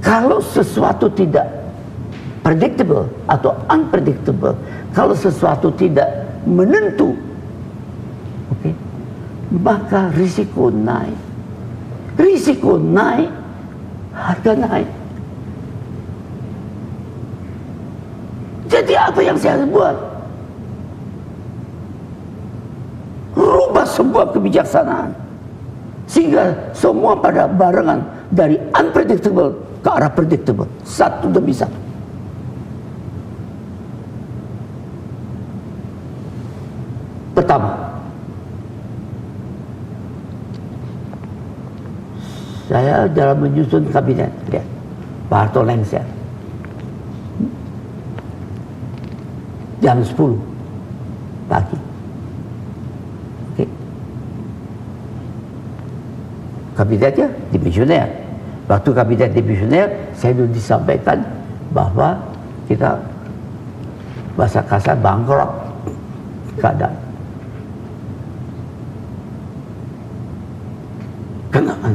Kalau sesuatu tidak predictable atau unpredictable, kalau sesuatu tidak menentu, oke, maka risiko naik. Risiko naik, harga naik. Jadi apa yang saya harus buat? Rubah sebuah kebijaksanaan sehingga semua pada barengan dari unpredictable ke arah predictable, satu demi satu. Pertama, saya dalam menyusun kabinet, lihat, Pak Harto lengser jam 10 pagi. Oke. Kabinetnya dimisioner. Waktu kabinet dimisioner, saya sudah disampaikan bahwa kita bahasa kasar bangkrut keadaan. Kenapa?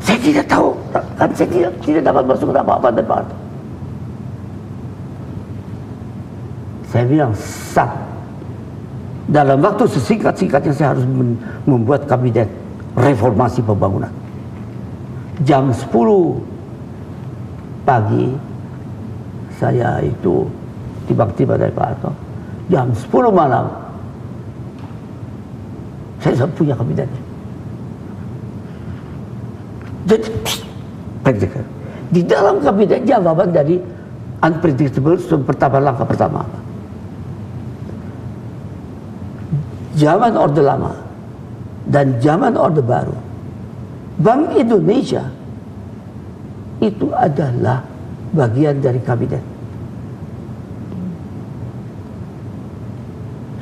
Saya tidak tahu, kan saya tidak dapat masuk apa-apa dari Pak Harto. Saya bilang, dalam waktu sesingkat-singkatnya saya harus membuat kabinet reformasi pembangunan. Jam 10 pagi saya itu tiba-tiba dari Pak Harto. Jam 10 malam saya sudah punya kabinetnya. Jadi praktikal. Di dalam kabinet jawaban dari unpredictable pertama, langkah pertama. Zaman Orde Lama dan zaman Orde Baru, Bank Indonesia itu adalah bagian dari kabinet.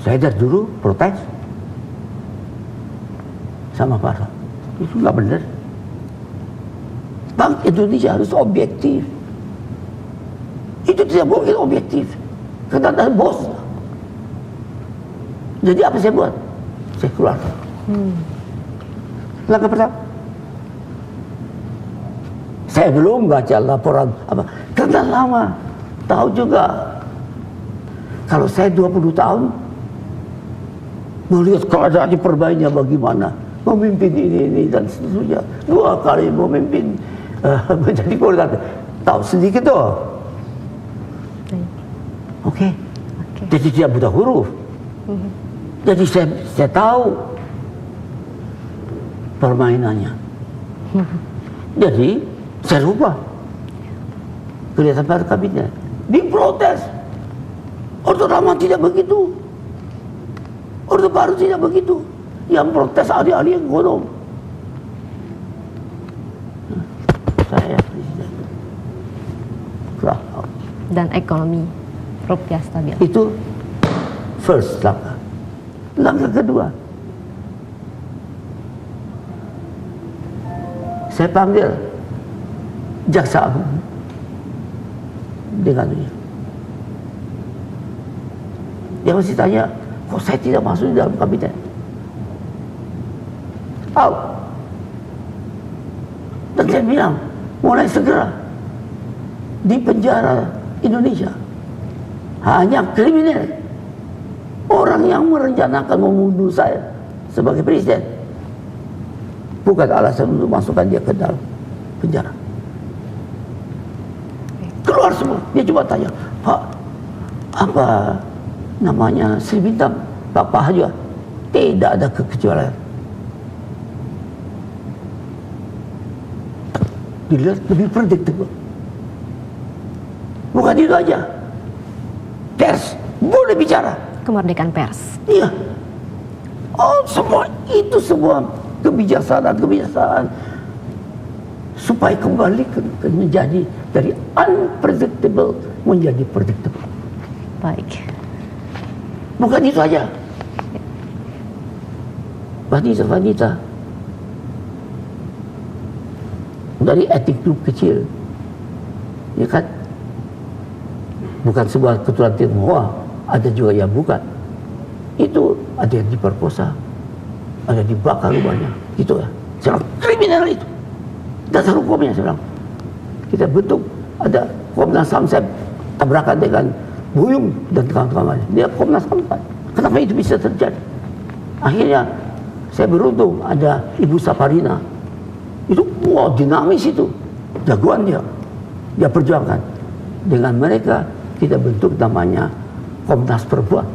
Saya dari dulu protes sama Pak Harto. Itu nggak benar. Bank Indonesia harus objektif. Itu tidak mungkin objektif karena ada bos. Jadi apa saya buat? Saya keluar. Langkah pertama, saya belum baca laporan apa, karena lama. Tahu juga, kalau saya 20 tahun melihat keadaannya perbaikannya bagaimana, memimpin ini dan seterusnya. 2 kali memimpin menjadi koordinator. Tahu sedikit tuh. Oke. Jadi tidak buta huruf. Jadi saya tahu permainannya. Jadi saya rubah kelihatan pada kabinet. Diprotes. Orde Lama tidak begitu. Orde Baru tidak begitu. Yang protes ahli-ahli ekonom. Saya presiden. Dan ekonomi rupiah stabil. Itu first langkah. Langkah kedua, saya panggil jaksa agung dengan dia. Dia masih tanya, kok saya tidak masuk di dalam kabinet? Out. Dan saya bilang, mulai segera di penjara Indonesia hanya kriminal. Orang yang merencanakan membunuh saya sebagai presiden bukan alasan untuk masukkan dia ke dalam penjara. Keluar semua. Dia cuma tanya, Pak, apa namanya Sri Bintang, Pak Hajo? Tidak ada kekecualian. Dilihat lebih predictable. Bukan itu aja. Pers boleh bicara. Kemerdekaan pers. Iya. Oh, semua itu semua kebijaksanaan supaya kembali menjadi dari unpredictable menjadi predictable. Baik. Bukan itu aja. Wanita dari etnik grup kecil, ya kan? Bukan sebuah keturunan Tionghoa, ada juga yang bukan. Itu ada yang diperkosa, ada dibakar rumahnya, gitu ya. Saya bilang, kriminal itu. Dasar hukumnya, saya bilang. Kita bentuk, ada Komnas HAM, saya tabrakan dengan Buyung dan kawan-kawannya. Dia Komnas HAM. Kenapa itu bisa terjadi? Akhirnya, saya beruntung ada Ibu Saparina. Itu, wah, dinamis itu. Jagoan dia. Dia perjuangkan. Dengan mereka, kita bentuk namanya Komnas Perempuan.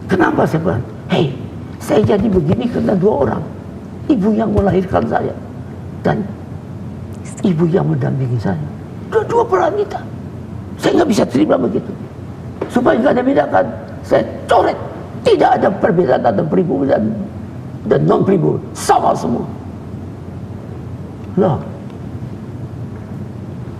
Kenapa saya bilang? Hei, saya jadi begini karena dua orang. Ibu yang melahirkan saya dan ibu yang mendampingi saya. Dua peran kita. Saya nggak bisa terima begitu. Supaya nggak ada bedakan, saya coret. Tidak ada perbedaan antara pribumi dan non pribumi. Sama semua. Loh,